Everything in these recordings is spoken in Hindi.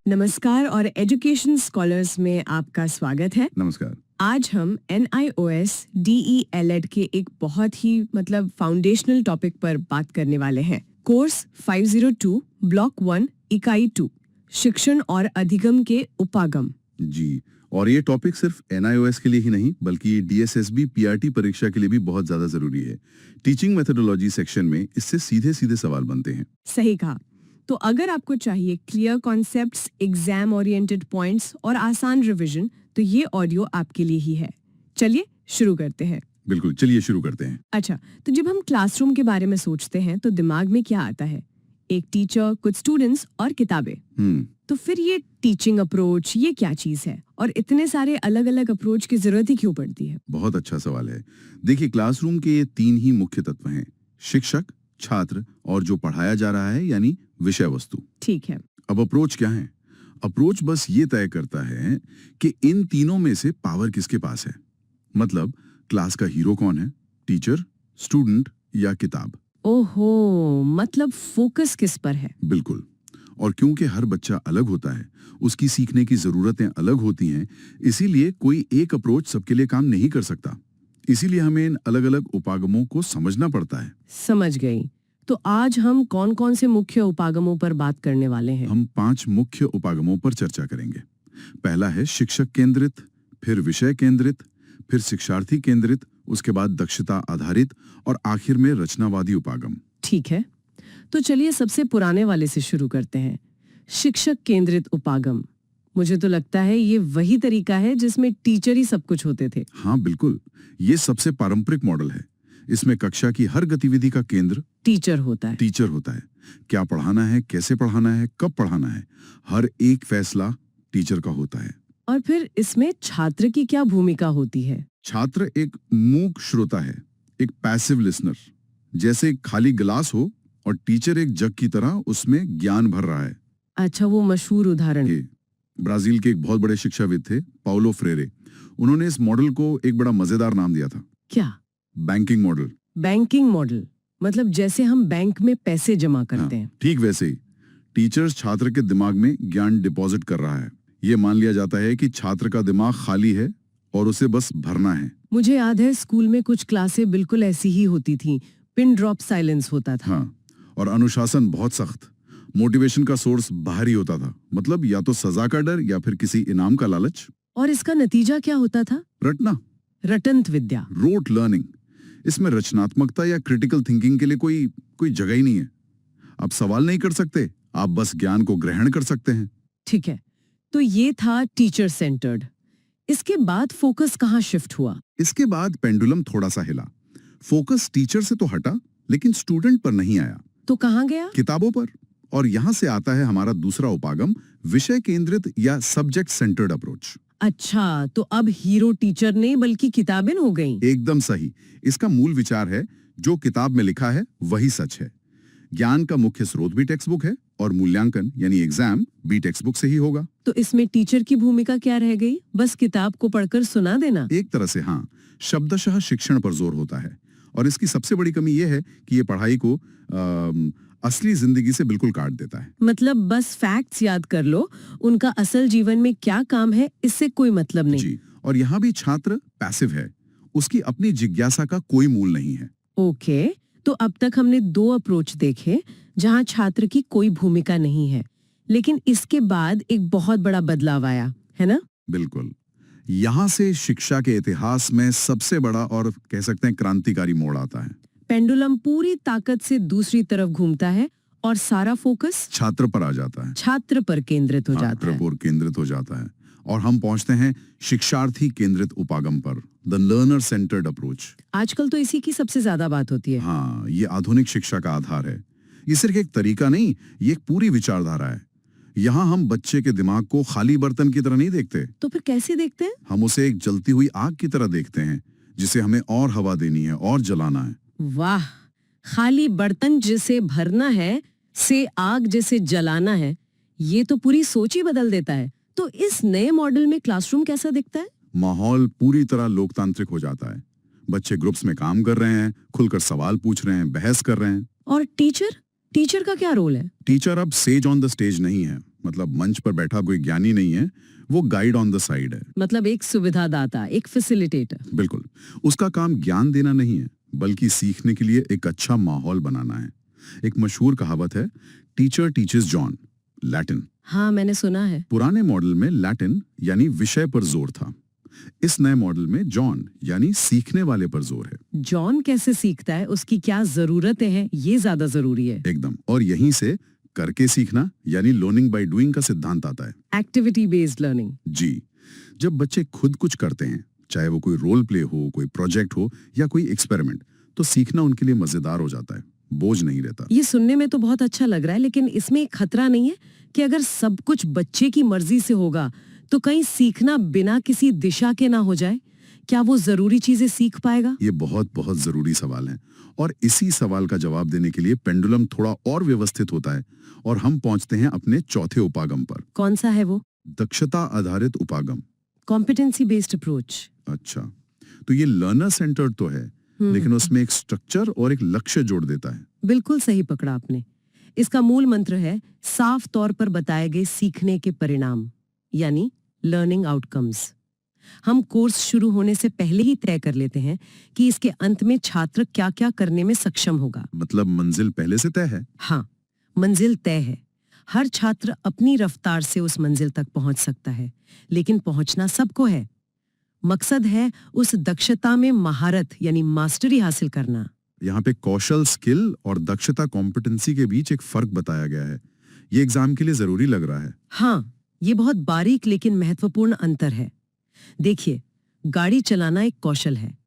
नमस्कार और एजुकेशन स्कॉलर्स में आपका स्वागत है। नमस्कार। आज हम NIOS DELED के एक बहुत ही फाउंडेशनल टॉपिक पर बात करने वाले हैं। कोर्स 502 ब्लॉक 1 इकाई 2 शिक्षण और अधिगम के उपागम। जी, और ये टॉपिक सिर्फ NIOS के लिए ही नहीं बल्कि DSSB PRT परीक्षा के लिए भी बहुत ज्यादा जरूरी है। टीचिंग मेथोडोलॉजी सेक्शन में इससे सीधे सीधे सवाल बनते हैं। सही कहा। तो अगर आपको चाहिए clear concepts, exam oriented points और आसान रिवीजन, तो ये ऑडियो आपके लिए ही है। चलिए शुरू करते हैं। बिल्कुल, चलिए शुरू करते हैं। अच्छा, तो जब हम क्लासरूम के बारे में सोचते हैं तो दिमाग में क्या आता है? एक टीचर, कुछ स्टूडेंट्स और किताबें। तो फिर ये टीचिंग अप्रोच, ये क्या चीज है और इतने सारे अलग अलग अप्रोच की जरूरत ही क्यों पड़ती है? बहुत अच्छा सवाल है। देखिए, क्लासरूम के ये 3 ही मुख्य तत्व हैं: शिक्षक, छात्र और जो पढ़ाया जा रहा है यानी विषय वस्तु। ठीक है। अब अप्रोच क्या है? अप्रोच बस ये तय करता है कि इन तीनों में से पावर किसके पास है। मतलब क्लास का हीरो कौन है, टीचर, स्टूडेंट या किताब। ओहो, मतलब फोकस किस पर है? बिल्कुल। और क्योंकि हर बच्चा अलग होता है, उसकी सीखने की जरूरतें अलग होती हैं, इसीलिए कोई एक अप्रोच सबके लिए काम नहीं कर सकता। इसीलिए हमें इन अलग अलग उपागमों को समझना पड़ता है। समझ गई। तो आज हम कौन कौन से मुख्य उपागमों पर बात करने वाले हैं? हम 5 मुख्य उपागमों पर चर्चा करेंगे। पहला है शिक्षक केंद्रित, फिर विषय केंद्रित, फिर शिक्षार्थी केंद्रित, उसके बाद दक्षता आधारित और आखिर में रचनावादी उपागम। ठीक है, तो चलिए सबसे पुराने वाले से शुरू करते हैं, शिक्षक केंद्रित उपागम। मुझे तो लगता है ये वही तरीका है जिसमें टीचर ही सब कुछ होते थे। हाँ बिल्कुल, ये सबसे पारंपरिक मॉडल है। इसमें कक्षा की हर गतिविधि का केंद्र टीचर होता है। क्या पढ़ाना है, कैसे पढ़ाना है, कब पढ़ाना है, हर एक फैसला टीचर का होता है। और फिर इसमें छात्र की क्या भूमिका होती है? छात्र एक मूक श्रोता है, एक पैसिव लिसनर। जैसे खाली गिलास हो और टीचर एक जग की तरह उसमें ज्ञान भर रहा है। अच्छा, वो मशहूर उदाहरण। ब्राजील के एक बहुत बड़े शिक्षाविद थे, पाउलो फ्रेरे। उन्होंने इस मॉडल को एक बड़ा मजेदार नाम दिया था। क्या? Banking model. बैंकिंग मॉडल मतलब जैसे हम बैंक में पैसे जमा करते हैं। ठीक वैसे ही टीचर छात्र के दिमाग में ज्ञान डिपॉजिट कर रहा है। ये मान लिया जाता है कि छात्र का दिमाग खाली है और उसे बस भरना है। मुझे याद है स्कूल में कुछ क्लासें बिल्कुल ऐसी ही होती थी, पिन ड्रॉप साइलेंस होता था। हाँ, और अनुशासन बहुत सख्त। मोटिवेशन का सोर्स बाहरी होता था, मतलब या तो सजा का डर या फिर किसी इनाम का लालच। और इसका नतीजा क्या होता था? रटना, रटंत विद्या, रोट लर्निंग। इसमें रचनात्मकता या क्रिटिकल थिंकिंग के लिए कोई जगह ही नहीं है। आप सवाल नहीं कर सकते, आप बस ज्ञान को ग्रहण कर सकते हैं। ठीक है, तो ये था टीचर सेंटर्ड। इसके बाद फोकस कहाँ शिफ्ट हुआ? इसके बाद पेंडुलम थोड़ा सा हिला। फोकस टीचर से तो हटा, लेकिन स्टूडेंट पर नहीं आया। तो कहाँ गया? किताबों पर। और यहाँ से आता है हमारा दूसरा उपागम, विषय केंद्रित या सब्जेक्ट सेंटर्ड अप्रोच। अच्छा, तो अब हीरो टीचर नहीं बल्कि किताबें हो गई। एकदम सही। इसका मूल विचार है, जो किताब में लिखा है वही सच है। ज्ञान का मुख्य स्रोत भी टेक्स्ट बुक है और मूल्यांकन यानी एग्जाम भी टेक्स्ट बुक से ही होगा। तो इसमें टीचर की भूमिका क्या रह गई? बस किताब को पढ़कर सुना देना? एक तरह से हाँ, शब्दशः शिक्षण पर जोर होता है। और इसकी सबसे बड़ी कमी यह है कि ये पढ़ाई को असली जिंदगी से बिल्कुल काट देता है। मतलब बस फैक्ट्स याद कर लो, उनका असल जीवन में क्या काम है इससे कोई मतलब नहीं। जी, और यहाँ भी छात्र पैसिव है, उसकी अपनी जिज्ञासा का कोई मूल नहीं है। ओके, तो अब तक हमने 2 अप्रोच देखे जहाँ छात्र की कोई भूमिका नहीं है, लेकिन इसके बाद एक बहुत बड़ा बदलाव आया है ना? बिल्कुल। यहाँ से शिक्षा के इतिहास में सबसे बड़ा और कह सकते हैं क्रांतिकारी मोड़ आता है। पेंडुलम पूरी ताकत से दूसरी तरफ घूमता है और सारा फोकस छात्र पर आ जाता है। छात्र पर केंद्रित हो जाता है। छात्र पर केंद्रित हो जाता है और हम पहुंचते हैं शिक्षार्थी केंद्रित उपागम पर, द लर्नर सेंटर्ड अप्रोच। आजकल तो इसी की सबसे ज्यादा बात होती है। हाँ, ये आधुनिक शिक्षा का आधार है। ये सिर्फ एक तरीका नहीं, ये एक पूरी विचारधारा है। यहाँ हम बच्चे के दिमाग को खाली बर्तन की तरह नहीं देखते। तो फिर कैसे देखते हैं? हम उसे एक जलती हुई आग की तरह देखते हैं, जिसे हमें और हवा देनी है और जलाना है। वाह, खाली बर्तन जिसे भरना है से आग जिसे जलाना है, ये तो पूरी सोच ही बदल देता है। तो इस नए मॉडल में क्लासरूम कैसा दिखता है? माहौल पूरी तरह लोकतांत्रिक हो जाता है। बच्चे ग्रुप्स में काम कर रहे हैं, खुलकर सवाल पूछ रहे हैं, बहस कर रहे हैं। और टीचर का क्या रोल है? टीचर अब सेज ऑन द स्टेज नहीं है, मतलब मंच पर बैठा कोई ज्ञानी नहीं है, वो गाइड ऑन द साइड है। मतलब एक सुविधादाता, एक फैसिलिटेटर। बिल्कुल। उसका काम ज्ञान देना नहीं है, बल्कि सीखने के लिए एक अच्छा माहौल बनाना है। एक मशहूर कहावत है, टीचर टीचेस जॉन, लैटिन। हाँ, मैंने सुना है। पुराने मॉडल में लैटिन यानी विषय पर जोर था। इस नए मॉडल में जॉन यानी सीखने वाले पर जोर है। जॉन कैसे सीखता है, उसकी क्या जरूरतें हैं, ये ज्यादा जरूरी है। एकदम। और यहीं से करके सीखना यानी लर्निंग बाय डूइंग का सिद्धांत आता है। Activity based learning. जी। जब बच्चे खुद कुछ करते हैं, चाहे वो कोई रोल प्ले हो, कोई प्रोजेक्ट हो या कोई एक्सपेरिमेंट, तो सीखना उनके लिए मजेदार हो जाता है, बोझ नहीं रहता। ये सुनने में तो बहुत अच्छा लग रहा है, लेकिन इसमें एक खतरा नहीं है कि अगर सब कुछ बच्चे की मर्जी से होगा तो कहीं सीखना बिना किसी दिशा के ना हो जाए? क्या वो जरूरी चीजें सीख पाएगा? ये बहुत बहुत जरूरी सवाल है, और इसी सवाल का जवाब देने के लिए पेंडुलम थोड़ा और व्यवस्थित होता है, और हम पहुंचते हैं अपने चौथे उपागम पर। कौन सा है वो? दक्षता आधारित उपागम, कॉम्पिटेंसी बेस्ड अप्रोच। अच्छा, तो ये लर्नर सेंटर्ड तो है, लेकिन उसमें एक स्ट्रक्चर और एक लक्ष्य जोड़ देता है। बिल्कुल सही पकड़ा आपने। इसका मूल मंत्र है साफ तौर पर बताए गए सीखने के परिणाम, यानी लर्निंग आउटकम्स। हम कोर्स शुरू होने से पहले ही तय कर लेते हैं कि इसके अंत में छात्र क्या क्या करने में सक्षम होगा। मतलब मंजिल पहले से तय है? हाँ, मंजिल तय है। हर छात्र अपनी रफ्तार से उस मंजिल तक पहुंच सकता है, लेकिन पहुंचना सबको है। मकसद है उस दक्षता में महारत यानी मास्टरी हासिल करना। यहाँ पे कौशल स्किल और दक्षता कॉम्पिटेंसी के बीच एक फर्क बताया गया है। ये एग्जाम के लिए जरूरी लग रहा है। हाँ, ये बहुत बारीक लेकिन महत्वपूर्ण अंतर है। देखिए, गाड़ी चलाना एक कौशल है,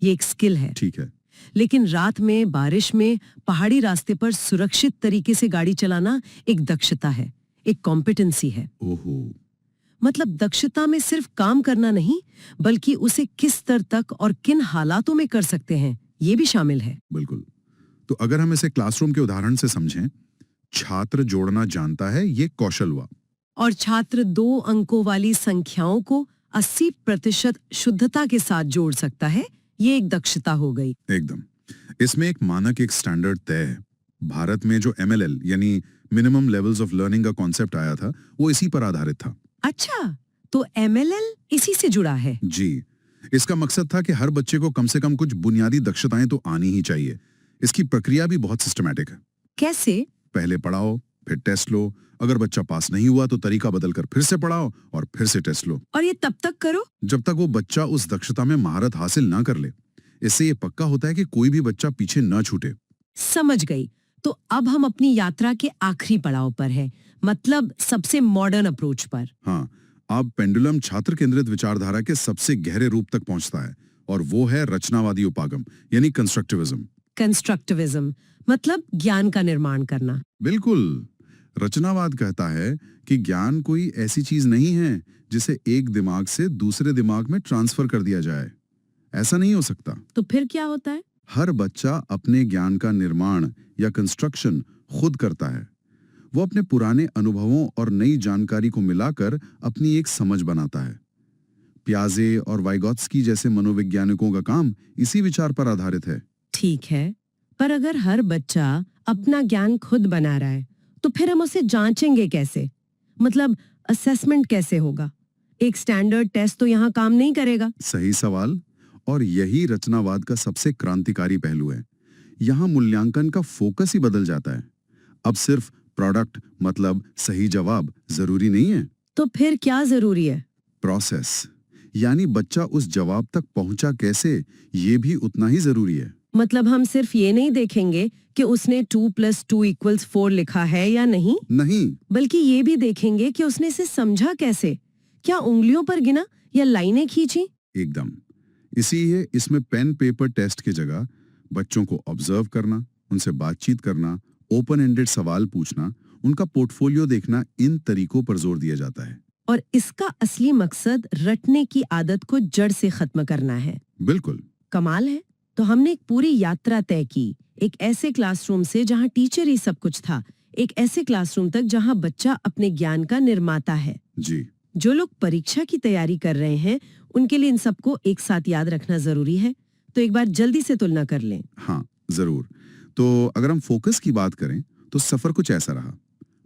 ये एक स्किल है। ठीक है। लेकिन रात में, बारिश में, पहाड़ी रास्ते पर सुरक्षित तरीके से गाड़ी चलाना एक दक्षता है, एक कॉम्पिटेंसी है। ओहो। मतलब दक्षता में सिर्फ काम करना नहीं, बल्कि उसे किस स्तर तक और किन हालातों में कर सकते हैं, ये भी शामिल है। बिल्कुल। तो अगर हम इसे क्लासरूम के उदाहरण से समझें, छात्र जोड़ना जानता है, ये कौशल हुआ। और छात्र 2 अंकों वाली संख्याओं को 80% शुद्धता के साथ जोड़ सकता है, ये एक दक्षता हो गई। एकदम। इसमें एक मानक, एक स्टैंडर्ड तय है। भारत में जो MLL यानी मिनिमम लेवल्स ऑफ लर्निंग का कॉन्सेप्ट आया था, वो इसी पर आधारित था। अच्छा, तो MLL इसी से जुड़ा है? जी। इसका मकसद था कि हर बच्चे को कम से कम कुछ बुनियादी दक्षताएं तो आनी ही चाहिए। इसकी प्रक्रिया भी बहुत सिस्टमैटिक है। कैसे? पहले पढ़ाओ, फिर टेस्ट लो। अगर बच्चा पास नहीं हुआ तो तरीका बदलकर फिर से पढ़ाओ और फिर से टेस्ट लो। और ये तब तक करो जब तक वो बच्चा उस दक्षता में महारत हासिल ना कर ले। इससे ये पक्का होता है कि कोई भी बच्चा पीछे न छूटे। समझ गई। तो अब हम अपनी यात्रा के आखिरी पड़ाव पर हैं, मतलब सबसे मॉडर्न अप्रोच पर। हाँ, अब पेंडुलम छात्र केंद्रित विचारधारा के सबसे गहरे रूप तक पहुंचता है, और वो है रचनावादी उपागम यानी कंस्ट्रक्टिविज्म। कंस्ट्रक्टिविज्म मतलब ज्ञान का निर्माण करना। बिल्कुल। रचनावाद कहता है कि ज्ञान कोई ऐसी चीज नहीं है जिसे एक दिमाग से दूसरे दिमाग में ट्रांसफर कर दिया जाए। ऐसा नहीं हो सकता। तो फिर क्या होता है? हर बच्चा अपने ज्ञान का निर्माण या कंस्ट्रक्शन खुद करता है। वो अपने पुराने अनुभवों और नई जानकारी को मिलाकर अपनी एक समझ बनाता है। प्याजे और वाइगोत्स्की जैसे मनोवैज्ञानिकों का काम इसी विचार पर आधारित है। ठीक है, पर अगर हर बच्चा अपना ज्ञान खुद बना रहा है, तो फिर हम उसे जांचेंगे कैसे? मतलब असेसमेंट कैसे होगा? एक स्टैंडर्ड टेस्ट तो यहाँ काम नहीं करेगा। सही सवाल, और यही रचनावाद का सबसे क्रांतिकारी पहलू है। यहाँ मूल्यांकन का फोकस ही बदल जाता है। अब सिर्फ प्रोडक्ट मतलब सही जवाब जरूरी नहीं है। तो फिर क्या जरूरी है? प्रोसेस, यानी बच्चा उस जवाब तक पहुंचा कैसे, ये भी उतना ही जरूरी है। मतलब हम सिर्फ ये नहीं देखेंगे कि उसने 2 + 2 = 4 लिखा है या नहीं, बल्कि ये भी देखेंगे कि उसने इसे समझा कैसे। क्या उंगलियों पर गिना या लाइनें खींची? एकदम। इसीलिए इसमें पेन पेपर टेस्ट की जगह बच्चों को ऑब्जर्व करना, उनसे बातचीत करना, ओपन एंडेड सवाल पूछना, उनका पोर्टफोलियो देखना, इन तरीकों पर जोर दिया जाता है। और इसका असली मकसद रटने की आदत को जड़ से खत्म करना है। बिल्कुल। कमाल है। तो हमने एक पूरी यात्रा तय की, एक ऐसे क्लासरूम से जहां टीचर ही सब कुछ था, एक ऐसे क्लासरूम तक जहां बच्चा अपने ज्ञान का निर्माता है। जी। जो लोग परीक्षा की तैयारी कर रहे हैं, उनके लिए इन सबको एक साथ याद रखना जरूरी है। तो एक बार जल्दी से तुलना कर लें। हाँ, जरूर। तो अगर हम फोकस की बात करें तो सफर कुछ ऐसा रहा।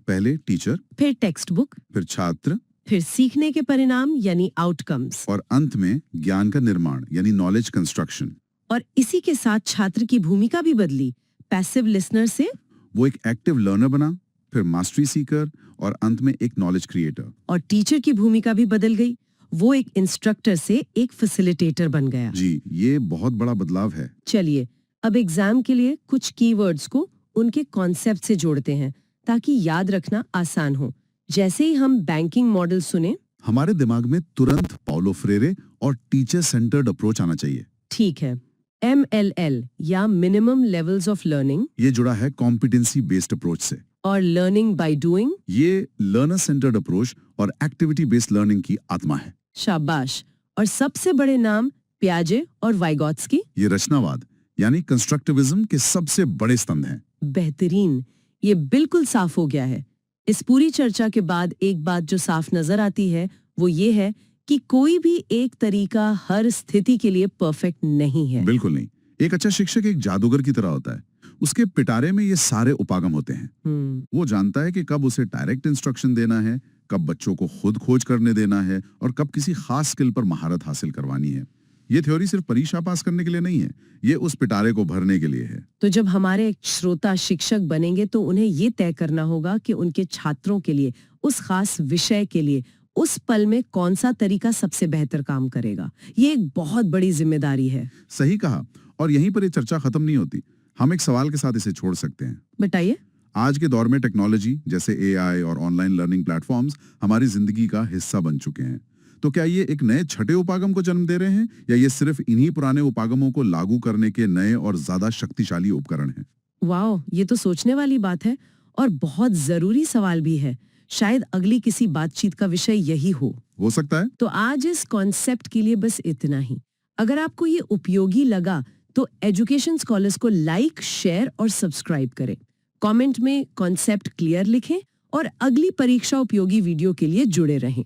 पहले टीचर, फिर टेक्स्ट बुक, फिर छात्र फिर सीखने के परिणाम यानी आउटकम्स, और अंत में ज्ञान का निर्माण यानी नॉलेज कंस्ट्रक्शन। और इसी के साथ छात्र की भूमिका भी बदली। पैसिव लिसनर से वो एक एक्टिव लर्नर बना, फिर मास्टरी सीकर और अंत में एक नॉलेज क्रिएटर। और टीचर की भूमिका भी बदल गई। वो एक इंस्ट्रक्टर से एक फैसिलिटेटर बन गया। जी, ये बहुत बड़ा बदलाव है। चलिए अब एग्जाम के लिए कुछ कीवर्ड्स को उनके कॉन्सेप्ट से जोड़ते हैं ताकि याद रखना आसान हो। जैसे ही हम बैंकिंग मॉडल सुने, हमारे दिमाग में तुरंत पाउलो फ्रेरे और टीचर सेंटर्ड अप्रोच आना चाहिए। ठीक है। MLL या मिनिमम लेवल्स ऑफ लर्निंग, ये जुड़ा है कॉम्पिटेंसी बेस्ड अप्रोच से। और लर्निंग बाय डूइंग, ये लर्नर सेंटर्ड अप्रोच और एक्टिविटी बेस्ड लर्निंग की आत्मा है। शाबाश। और सबसे बड़े नाम पियाजे और वाइगोत्स्की। ये रचनावाद यानी कंस्ट्रक्टिविज्म के सबसे बड़े स्तंभ हैं। बेहतरीन, ये बिल्कुल साफ हो गया है। इस पूरी चर्चा के बाद एक बात जो साफ नजर आती है वो ये है कि कोई भी एक तरीका हर स्थिति के लिए परफेक्ट नहीं है। बिल्कुल नहीं। एक अच्छा शिक्षक एक जादूगर की तरह होता है। उसके पिटारे में ये सारे उपागम होते हैं। वो जानता है कि कब उसे डायरेक्ट इंस्ट्रक्शन देना है, कब बच्चों को खुद खोज करने देना है और कब किसी खास स्किल पर महारत हासिल करवानी है। ये थ्योरी सिर्फ परीक्षा पास करने के लिए नहीं है, ये उस पिटारे को भरने के लिए है। तो जब हमारे श्रोता शिक्षक बनेंगे तो उन्हें ये तय करना होगा कि उनके छात्रों के लिए, उस खास विषय के लिए, उस पल में कौन सा तरीका सबसे बेहतर काम करेगा। ये एक बहुत बड़ी जिम्मेदारी है। सही कहा। और यहीं पर ये चर्चा खत्म नहीं होती। हम एक सवाल के साथ इसे छोड़ सकते हैं। बताइए। आज के दौर में टेक्नोलॉजी जैसे AI और ऑनलाइन लर्निंग प्लेटफॉर्म्स हमारी जिंदगी का हिस्सा बन चुके हैं। तो क्या ये एक नए छठे उपागम को जन्म दे रहे हैं या ये सिर्फ इन्हीं पुराने उपागमों को लागू करने के नए और ज्यादा शक्तिशाली उपकरण हैं? वाह, ये तो सोचने वाली बात है और बहुत जरूरी सवाल भी है। शायद अगली किसी बातचीत का विषय यही हो सकता है। तो आज इस कॉन्सेप्ट के लिए बस इतना ही। अगर आपको ये उपयोगी लगा तो एजुकेशन स्कॉलर्स को लाइक, शेयर और सब्सक्राइब करें। कमेंट में कॉन्सेप्ट क्लियर लिखें और अगली परीक्षा उपयोगी वीडियो के लिए जुड़े रहें।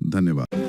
धन्यवाद।